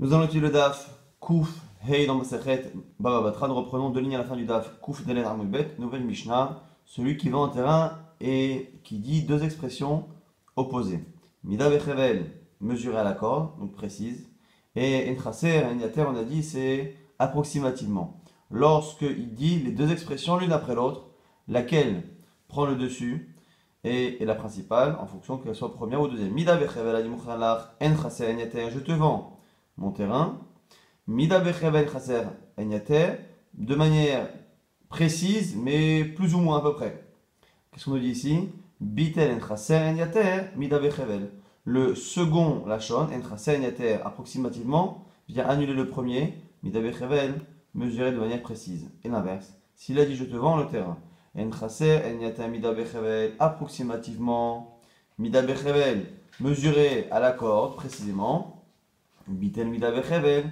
Nous allons étudier le DAF Kouf Hei dans Masechet Baba Batra. Nous reprenons deux lignes à la fin du DAF Kouf Delen Amud Bet, nouvelle Mishnah, celui qui va en terrain et qui dit deux expressions opposées. Mida Bechevel, mesurer à la corde, donc précise, et Enchaser, Enyater, on a dit c'est approximativement. Lorsqu'il dit les deux expressions l'une après l'autre, laquelle prend le dessus et la principale, en fonction qu'elle soit première ou deuxième. Mida Bechevel, Adi Mukhalach, Enchaser, Enyater, je te vends mon terrain, mida bechevel chaser enyater, de manière précise, mais plus ou moins à peu près. Qu'est-ce qu'on nous dit ici? Bitel en chaser enyater, mida bechevel. Le second lachon, en chaser enyater, approximativement, vient annuler le premier, mida bechevel, mesurer de manière précise. Et l'inverse. S'il a dit je te vends le terrain, en chaser enyater, mida bechevel, approximativement, mida bechevel, mesurer à la corde précisément. Bitel mida bechevel,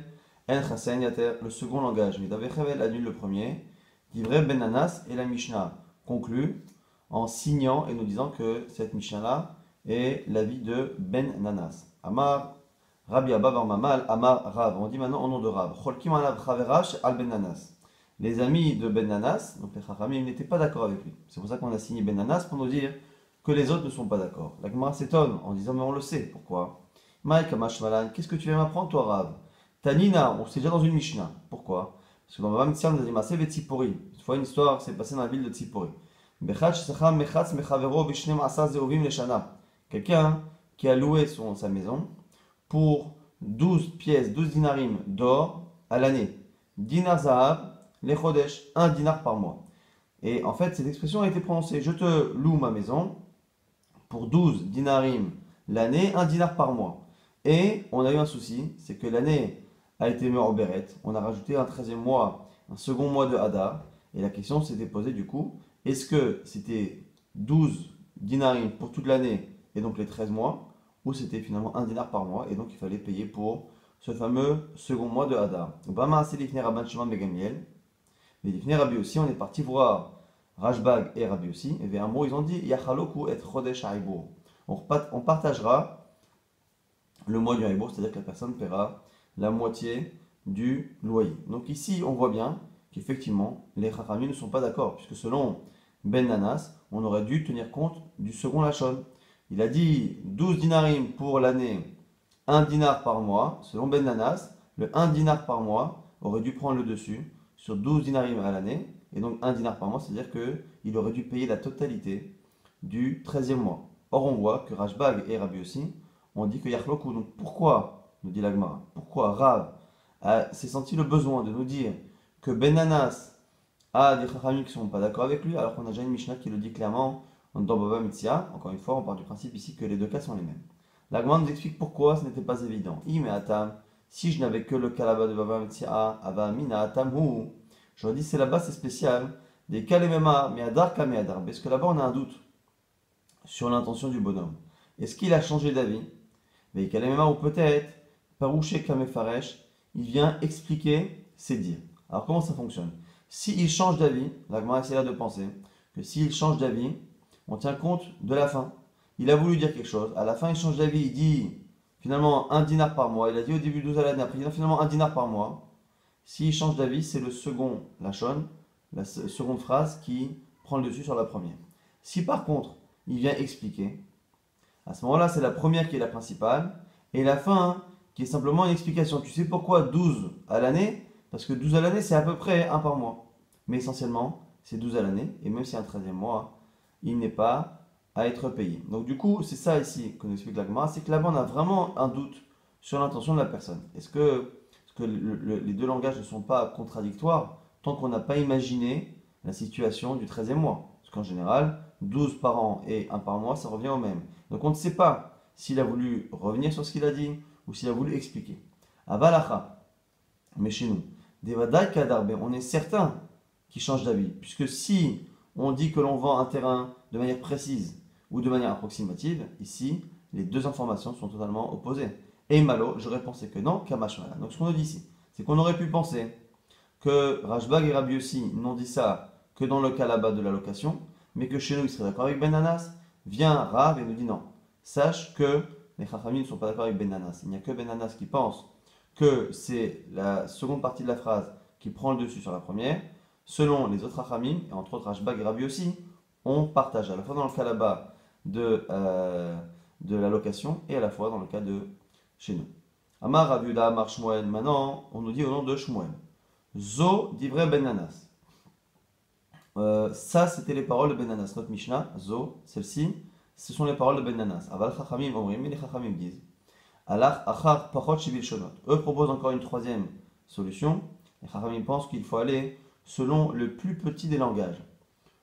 en chasen yater, le second langage, mida bechevel annule le premier. Divrei ben Nanas, et la Mishnah conclut en signant et nous disant que cette Mishnah-là est l'avis de Ben Nanas. Amar Rabbi Abba bar Mamal, Amar Rav. On dit maintenant au nom de Rav. Cholkim alav chaverash al Ben Nanas. Les amis de Ben Nanas, donc les Chachamim, n'étaient pas d'accord avec lui. C'est pour ça qu'on a signé Ben Nanas pour nous dire que les autres ne sont pas d'accord. La Gemara s'étonne en disant mais on le sait, pourquoi? Qu'est-ce que tu viens m'apprendre, toi, Rav? Tanina, on sait déjà dans une Mishnah. Pourquoi? Parce que dans Bava Mitzvah, on nous a dit Masé ve Tzipori. Une fois, une histoire s'est passée dans la ville de Tzipori. Quelqu'un qui a loué sa maison pour 12 pièces, 12 dinarim d'or à l'année. Dinar Zahab, les Chodesh, un dinar par mois. Et en fait, cette expression a été prononcée. Je te loue ma maison pour 12 dinarim l'année, un dinar par mois. Et on a eu un souci, c'est que l'année a été mise en béret, on a rajouté un 13e mois, un second mois de Hadar, et la question s'était posée du coup, est-ce que c'était 12 dinarim pour toute l'année, et donc les 13 mois, ou c'était finalement un dinar par mois, et donc il fallait payer pour ce fameux second mois de Hadar. Bama c'est l'ifner Rabban Shimon ben Gamliel, mais l'ifner Rabbi aussi, on est parti voir Rashbag et Rabbi aussi, et vers un mot ils ont dit, Yachaloku et Chodesh Haïbour. On partagera le mois du Haïbour, c'est-à-dire que la personne paiera la moitié du loyer. Donc ici, on voit bien qu'effectivement, les Chachamim ne sont pas d'accord, puisque selon Ben Nanas, on aurait dû tenir compte du second Lachon. Il a dit 12 dinarim pour l'année, 1 dinar par mois. Selon Ben Nanas, le 1 dinar par mois aurait dû prendre le dessus sur 12 dinarim à l'année, et donc 1 dinar par mois, c'est-à-dire qu'il aurait dû payer la totalité du 13e mois. Or, on voit que Rashbag et Rabbi aussi on dit que Yachloku. Donc pourquoi, nous dit l'Agmara, pourquoi Rav s'est senti le besoin de nous dire que Ben Nanas a des Chachamim qui ne sont pas d'accord avec lui, alors qu'on a déjà une Mishnah qui le dit clairement dans Bava Mitzia. Encore une fois, on part du principe ici que les deux cas sont les mêmes. L'Agmara nous explique pourquoi ce n'était pas évident. Mais Atam, si je n'avais que le cas là-bas de Bava Mitzia, Avamina Atam Hu, j'aurais dit c'est là-bas c'est spécial, des Kalemema, Meadar Kameadar, parce que là-bas on a un doute sur l'intention du bonhomme. Est-ce qu'il a changé d'avis? Mais Kalemema ou peut-être, Parouché Kamefaresh, il vient expliquer ses dires. Alors comment ça fonctionne? S'il change d'avis, la Gemara essaie là de penser que s'il change d'avis, on tient compte de la fin. Il a voulu dire quelque chose, à la fin il change d'avis, il dit finalement 1 dinar par mois, il a dit au début 12 à l'année, après il dit finalement 1 dinar par mois. S'il change d'avis, c'est le second lachon, la seconde phrase qui prend le dessus sur la première. Si par contre, il vient expliquer, à ce moment-là, c'est la première qui est la principale, et la fin qui est simplement une explication. Tu sais pourquoi 12 à l'année? Parce que 12 à l'année, c'est à peu près 1 par mois. Mais essentiellement, c'est 12 à l'année, et même si c'est un 13e mois, il n'est pas à être payé. Donc du coup, c'est ça ici qu'on explique la Gemara, c'est que là-bas, on a vraiment un doute sur l'intention de la personne. Est-ce que les deux langages ne sont pas contradictoires tant qu'on n'a pas imaginé la situation du 13e mois? Parce qu'en général, 12 par an et 1 par mois, ça revient au même. Donc on ne sait pas s'il a voulu revenir sur ce qu'il a dit ou s'il a voulu expliquer. Avalacha, mais chez nous, Devadai Kadarbe, on est certain qu'il change d'avis. Puisque si on dit que l'on vend un terrain de manière précise ou de manière approximative, ici, les deux informations sont totalement opposées. Et Malo, j'aurais pensé que non, Kamashmala. Donc ce qu'on nous dit ici, c'est qu'on aurait pu penser que Rashbag et Rabbi aussi n'ont dit ça que dans le cas là-bas de la location, mais que chez nous, ils seraient d'accord avec Ben Nanas. Vient Rav et nous dit non. Sache que les Chachamim ne sont pas d'accord avec Ben Nanas. Il n'y a que Ben Nanas qui pense que c'est la seconde partie de la phrase qui prend le dessus sur la première. Selon les autres Hachamim, et entre autres Rashbag et Rabbi aussi, on partage à la fois dans le cas là-bas de la location et à la fois dans le cas de chez nous. Amar Rabbi Yehuda Amar Shmuel, maintenant on nous dit au nom de Shmuel. Zo divrei Ben Nanas. Ça, c'était les paroles de Ben Nanas. Notre Mishnah, Zo, celle-ci, ce sont les paroles de Ben Nanas. Aval Chachamim Omrim, mais les Chachamim disent Alach Achar Pachot Shivil Shonot. Eux proposent encore une troisième solution. Les Chachamim pensent qu'il faut aller selon le plus petit des langages,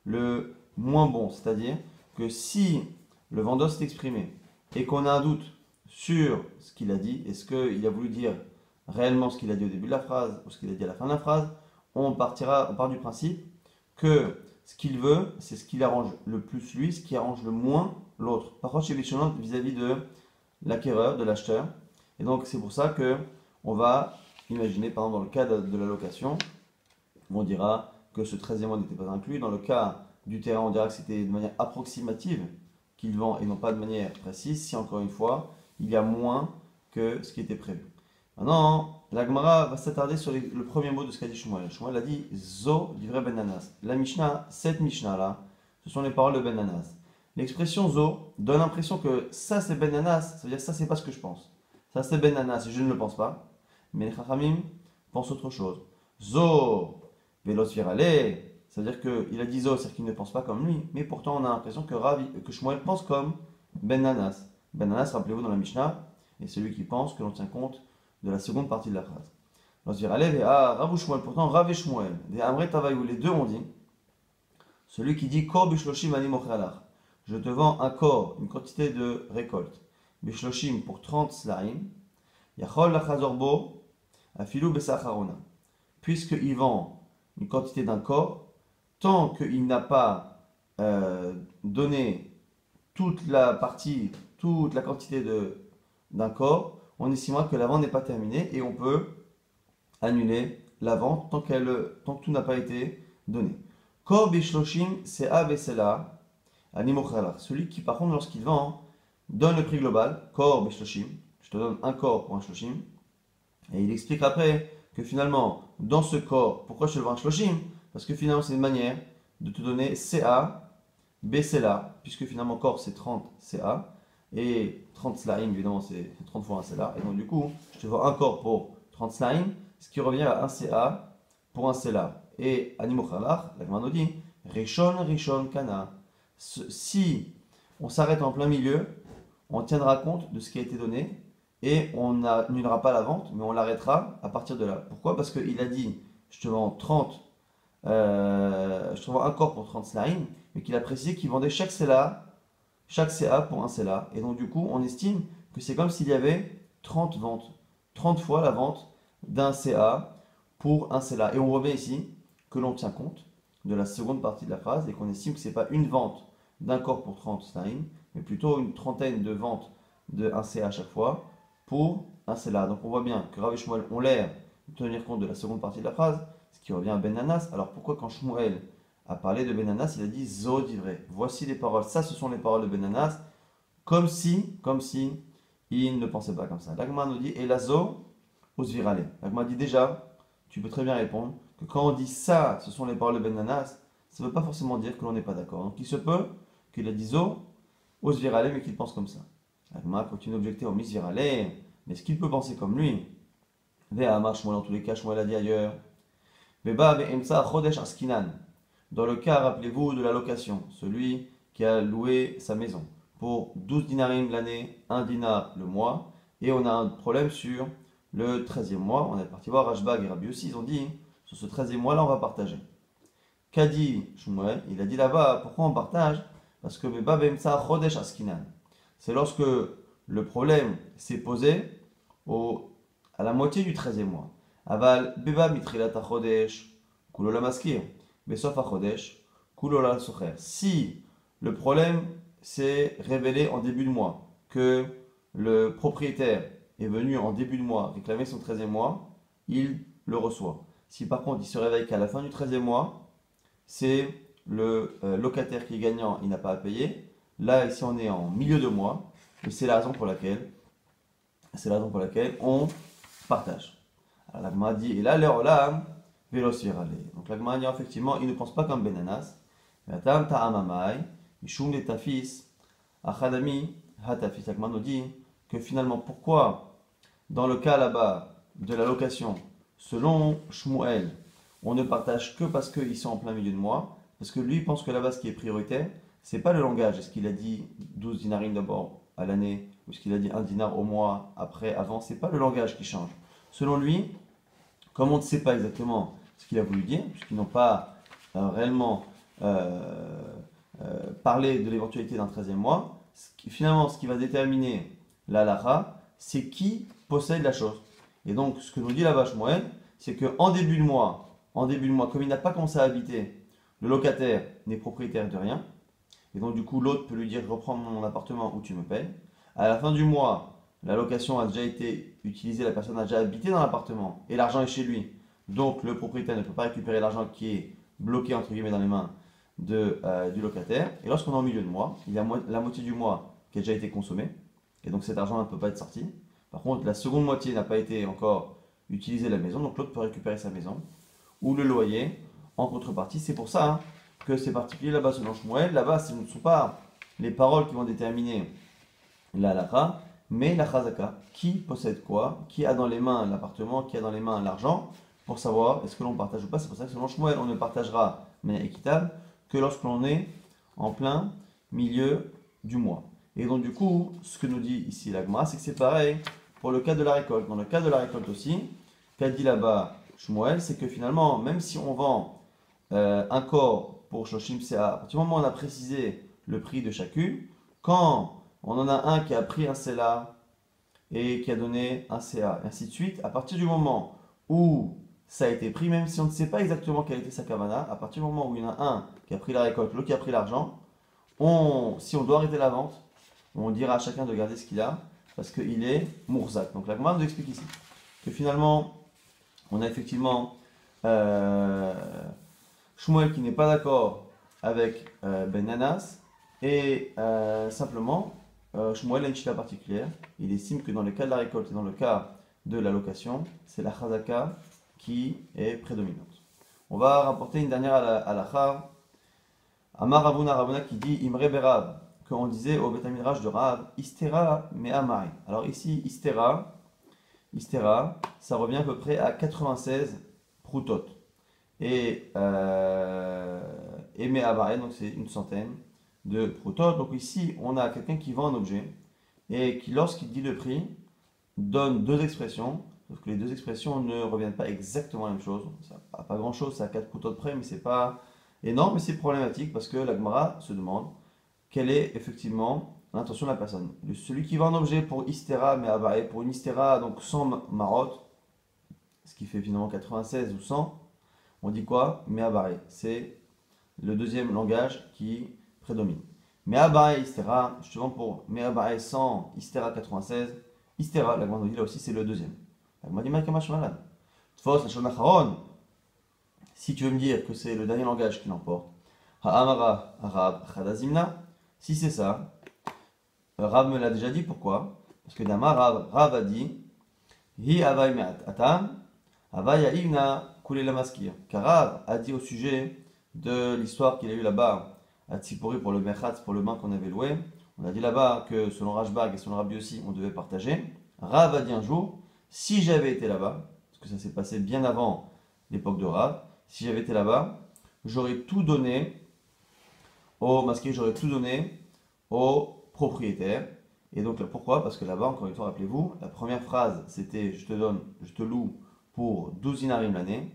le moins bon. C'est-à-dire que si le vendeur s'est exprimé et qu'on a un doute sur ce qu'il a dit, est-ce qu'il a voulu dire réellement ce qu'il a dit au début de la phrase ou ce qu'il a dit à la fin de la phrase, on part du principe que ce qu'il veut, c'est ce qui arrange le plus lui, ce qui arrange le moins l'autre. Par contre, chez Vishonot, vis-à-vis de l'acquéreur, de l'acheteur. Et donc, c'est pour ça que on va imaginer, par exemple, dans le cas de la location, on dira que ce 13e mois n'était pas inclus. Dans le cas du terrain, on dira que c'était de manière approximative qu'il vend et non pas de manière précise, si encore une fois, il y a moins que ce qui était prévu. Maintenant, la Gemara va s'attarder sur le premier mot de ce qu'a dit Shmuel. Shmuel a dit Zo divrei Ben Nanas. La Mishnah, cette Mishnah-là, ce sont les paroles de Ben Nanas. L'expression Zo donne l'impression que ça c'est Ben Nanas, ça veut dire que ça c'est pas ce que je pense. Ça c'est Ben Nanas et je ne le pense pas. Mais les Chachamim pensent autre chose. Zo velos virale, ça veut dire qu'il a dit Zo, c'est-à-dire qu'il ne pense pas comme lui, mais pourtant on a l'impression que Shmuel pense comme Ben Nanas. Ben Nanas, rappelez-vous dans la Mishnah, est celui qui pense que l'on tient compte de la seconde partie de la phrase. Velos virale, et Rav Shmuel, pourtant Rav et Shmuel, des Amre Tavayou, les deux ont dit, celui qui dit Kor bishloshim ani mochalach. Je te vends un corps, une quantité de récolte. Bishloshim pour 30 slaim. Yachol lachazorbo afilou besacharona. Puisqu'il vend une quantité d'un corps, tant qu'il n'a pas donné toute la partie, toute la quantité d'un corps, on estime que la vente n'est pas terminée et on peut annuler la vente tant que tout n'a pas été donné. Kor bishloshim c'est avesela. Celui qui, par contre, lorsqu'il vend, donne le prix global, Kor beshloshim, je te donne un corps pour un shloshim, et il explique après que finalement, dans ce corps, pourquoi je te le vends un shloshim? Parce que finalement, c'est une manière de te donner CA, BCLA, puisque finalement, corps c'est 30 CA, et 30 slaim, évidemment, c'est 30 fois un CLA, et donc du coup, je te vends un corps pour 30 slaim, ce qui revient à un CA pour un CLA. Et Animochalach, la Gemara nous dit, Rishon Kana. Si on s'arrête en plein milieu, on tiendra compte de ce qui a été donné et on n'annulera pas la vente, mais on l'arrêtera à partir de là. Pourquoi? Parce qu'il a dit je te vends un corps pour 30 slaim, mais qu'il a précisé qu'il vendait chaque CA pour un CA. Et donc du coup, on estime que c'est comme s'il y avait 30 ventes, 30 fois la vente d'un CA pour un CA. Et on voit bien ici que l'on tient compte de la seconde partie de la phrase et qu'on estime que ce n'est pas une vente d'un corps pour 30 slaim, mais plutôt une trentaine de ventes d'un CA à chaque fois pour un CA. Donc on voit bien que Rav et Shmuel ont l'air de tenir compte de la seconde partie de la phrase, ce qui revient à Ben Nanas. Alors pourquoi quand Shmuel a parlé de Ben Nanas, il a dit Zo divrei. Voici les paroles, ça ce sont les paroles de Ben Nanas, comme si il ne pensait pas comme ça. L'Agma nous dit Elazo osvirale. L'Agma dit déjà, tu peux très bien répondre que quand on dit ça, ce sont les paroles de Ben Nanas, ça ne veut pas forcément dire que l'on n'est pas d'accord. Donc il se peut qu'il a dit Zo, osvirale, mais qu'il pense comme ça. L'Agma continue d'objecter au misvirale, mais est-ce qu'il peut penser comme lui? Ve'amar Shmuel, dans tous les cas, Shmuel a dit ailleurs. Ve'ba ve'emsa chodesh askinan. Dans le cas, rappelez-vous, de la location, celui qui a loué sa maison pour 12 dinarim l'année, 1 dinar le mois, et on a un problème sur le 13e mois. On est parti voir Rashbag et Rabbi aussi, ils ont dit, sur ce 13e mois-là, on va partager. Qu'a dit Shmuel? Il a dit là-bas, pourquoi on partage? Parce que Beba Bemsa Chodesh Askinan. C'est lorsque le problème s'est posé à la moitié du 13e mois. Aval Beba Mitrilata Chodesh, Kulola Maskir. Besof Chodesh, Kulola Socher. Si le problème s'est révélé en début de mois, que le propriétaire est venu en début de mois réclamer son 13e mois, il le reçoit. Si par contre il se réveille qu'à la fin du 13e mois, c'est le locataire qui est gagnant, il n'a pas à payer. Là, ici, on est en milieu de mois, et c'est la raison pour laquelle on partage. Alors la Gemara dit, et là, l'olam, vélo svirale. Donc la Gemara dit, effectivement, il ne pense pas comme Benanas. Tam ta'amamai, mishum de tafis, achadami, hatafis. La Gemara nous dit que finalement, pourquoi, dans le cas là-bas de la location, selon Shmuel, on ne partage que parce qu'ils sont en plein milieu de mois, parce que lui il pense que là-bas ce qui est prioritaire, c'est pas le langage. Est-ce qu'il a dit 12 dinarines d'abord à l'année, ou est-ce qu'il a dit 1 dinar au mois, après, avant, c'est pas le langage qui change. Selon lui, comme on ne sait pas exactement ce qu'il a voulu dire, puisqu'ils n'ont pas réellement parlé de l'éventualité d'un 13e mois, finalement ce qui va déterminer la halakha, c'est qui possède la chose. Et donc ce que nous dit la vache moyenne, c'est qu'en début de mois, comme il n'a pas commencé à habiter, le locataire n'est propriétaire de rien. Et donc du coup, l'autre peut lui dire reprends mon appartement ou tu me payes. À la fin du mois, la location a déjà été utilisée, la personne a déjà habité dans l'appartement et l'argent est chez lui. Donc le propriétaire ne peut pas récupérer l'argent qui est bloqué entre guillemets dans les mains du locataire. Et lorsqu'on est en milieu de mois, il y a la moitié du mois qui a déjà été consommé. Et donc cet argent ne peut pas être sorti. Par contre, la seconde moitié n'a pas été encore utilisée la maison, donc l'autre peut récupérer sa maison ou le loyer en contrepartie. C'est pour ça que c'est particulier là-bas selon Shmuel. Là-bas, ce ne sont pas les paroles qui vont déterminer la halakha, mais la chazaka. Qui possède quoi? Qui a dans les mains l'appartement? Qui a dans les mains l'argent? Pour savoir est-ce que l'on partage ou pas. C'est pour ça que selon Shmuel, on ne partagera, mais équitable, que lorsque l'on est en plein milieu du mois. Et donc du coup, ce que nous dit ici la Gemara, c'est que c'est pareil pour le cas de la récolte. Dans le cas de la récolte aussi, qu'a dit là-bas Shmuel, c'est que finalement, même si on vend un corps pour Shoshim Sea, à partir du moment où on a précisé le prix de chacune, quand on en a un qui a pris un Sela et qui a donné un CA, et ainsi de suite, à partir du moment où ça a été pris, même si on ne sait pas exactement quelle était sa kavana, à partir du moment où il y en a un qui a pris la récolte, l'autre qui a pris l'argent, si on doit arrêter la vente, on dira à chacun de garder ce qu'il a, parce qu'il est mourzak. Donc la Gemara nous explique ici que finalement, on a effectivement Shmuel qui n'est pas d'accord avec Ben Nanas, et simplement, Shmuel a une chita particulière. Il estime que dans le cas de la récolte et dans le cas de la location, c'est la chazaka qui est prédominante. On va rapporter une dernière halakha. Amar Ravuna qui dit Imre Berav, qu'on disait au Beth Midrash de Rav, Istera me Amari. Alors ici, Istera, ça revient à peu près à 96 proutot. Et me Amari, donc c'est une centaine de proutot. Donc ici, on a quelqu'un qui vend un objet et qui, lorsqu'il dit le prix, donne deux expressions. Sauf que les deux expressions ne reviennent pas exactement la même chose. Ça n'a pas grand chose, c'est à 4 proutot près, mais c'est pas énorme, mais c'est problématique parce que la Gemara se demande quelle est effectivement l'intention de la personne. Celui qui vend un objet pour Istera, mais Abaye, pour une Istera, donc 100 marot, ce qui fait finalement 96 ou 100, on dit quoi? Mais Abaye, c'est le deuxième langage qui prédomine. Mais Abaye, Istera, je te vends pour Mais Abaye 100, Istera 96, Istera, la Gemara nous dit là aussi, c'est le deuxième. La Gemara dit Makamash Malad. Tfos, la Shon Acharon. Si tu veux me dire que c'est le dernier langage qui l'emporte, Ha'amara, Arab, Chadazimna, si c'est ça, Rav me l'a déjà dit, pourquoi? Parce que Dama, Rav a dit, Hi Havai Me'at Atam, Havai Ya'ivna Kule Lamaskir. Car Rav a dit au sujet de l'histoire qu'il a eu là-bas à Tzipori pour le Mechatz, pour le bain qu'on avait loué, on a dit là-bas que selon Rashbag et selon Rabbi aussi, on devait partager. Rav a dit un jour, si j'avais été là-bas, parce que ça s'est passé bien avant l'époque de Rav, si j'avais été là-bas, j'aurais tout donné au masqué, j'aurais tout donné au propriétaire. Et donc pourquoi? Parce que là-bas, encore une fois, rappelez-vous, la première phrase c'était je te loue pour 12 dinarim l'année,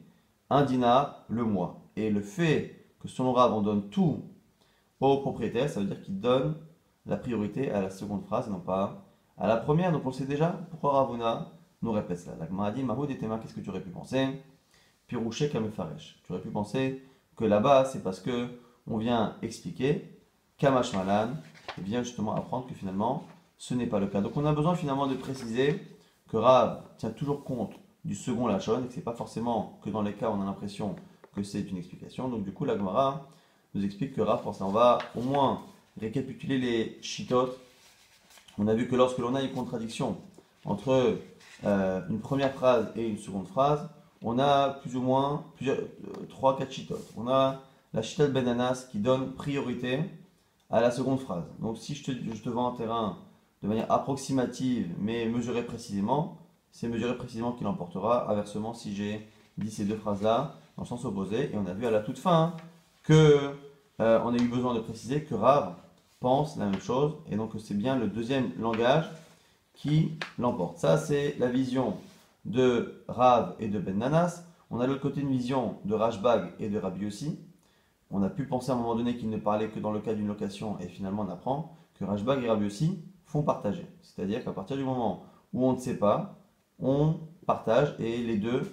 1 dinar le mois. Et le fait que selon Rav, on donne tout au propriétaire, ça veut dire qu'il donne la priorité à la seconde phrase et non pas à la première. Donc on le sait déjà, pourquoi Ravuna nous répète cela? La Gemara dit Mahoud et Tema, qu'est-ce que tu aurais pu penser? Pirouché Kamefaresh. Tu aurais pu penser que là-bas, c'est parce que on vient expliquer Kamash Malan, et vient justement apprendre que finalement, ce n'est pas le cas. Donc on a besoin finalement de préciser que Rav tient toujours compte du second Lachon, et que ce n'est pas forcément que dans les cas où on a l'impression que c'est une explication. Donc du coup, la Gemara nous explique que Rav pense, on va au moins récapituler les shitot. On a vu que lorsque l'on a une contradiction entre une première phrase et une seconde phrase, on a plus ou moins 3-4 chitotes. On a la chita de Ben Anas qui donne priorité à la seconde phrase. Donc si je te vends un terrain de manière approximative mais mesurée précisément, c'est mesuré précisément qui l'emportera. Inversement, si j'ai dit ces deux phrases-là dans le sens opposé, et on a vu à la toute fin que on a eu besoin de préciser que Rav pense la même chose, et donc c'est bien le deuxième langage qui l'emporte. Ça, c'est la vision de Rav et de Ben Nanas. On a de l'autre côté une vision de Rashbag et de Rabbi Yossi. On a pu penser à un moment donné qu'il ne parlait que dans le cas d'une location, et finalement on apprend que Rashbag et Rabbi Yossi font partager. C'est-à-dire qu'à partir du moment où on ne sait pas, on partage et les deux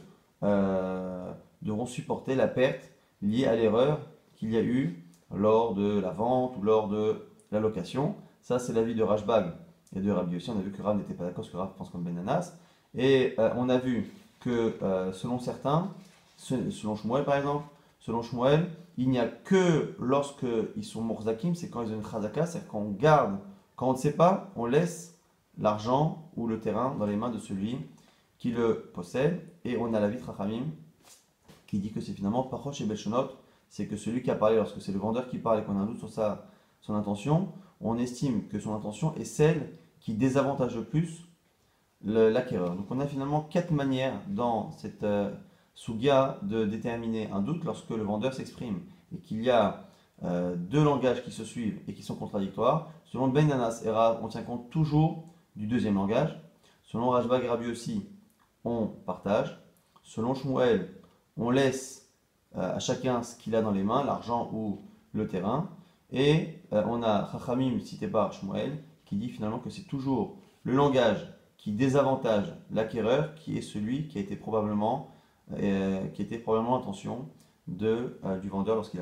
devront supporter la perte liée à l'erreur qu'il y a eu lors de la vente ou lors de la location. Ça, c'est l'avis de Rashbag et de Rabbi Yossi. On a vu que Rav n'était pas d'accord, parce que Rav pense comme Ben Nanas. Et on a vu que selon certains, selon Shmuel par exemple, selon Shmuel, il n'y a que lorsque ils sont morzakim, c'est quand ils ont une chazaka, c'est-à-dire quand on garde, quand on ne sait pas, on laisse l'argent ou le terrain dans les mains de celui qui le possède. Et on a la vie de Rachamim qui dit que c'est finalement Pachosh et Belshonot, c'est que celui qui a parlé, lorsque c'est le vendeur qui parle et qu'on a un doute sur son intention, on estime que son intention est celle qui désavantage le plus l'acquéreur. Donc on a finalement 4 manières dans cette Sugia de déterminer un doute lorsque le vendeur s'exprime et qu'il y a deux langages qui se suivent et qui sont contradictoires. Selon Ben Nanas et Rav, on tient compte toujours du deuxième langage. Selon Rashbag et Rabbi Yossi, on partage. Selon Shmuel, on laisse à chacun ce qu'il a dans les mains, l'argent ou le terrain. Et on a Chachamim cité par Shmuel qui dit finalement que c'est toujours le langage qui désavantage l'acquéreur qui est celui qui était probablement l'intention du vendeur lorsqu'il a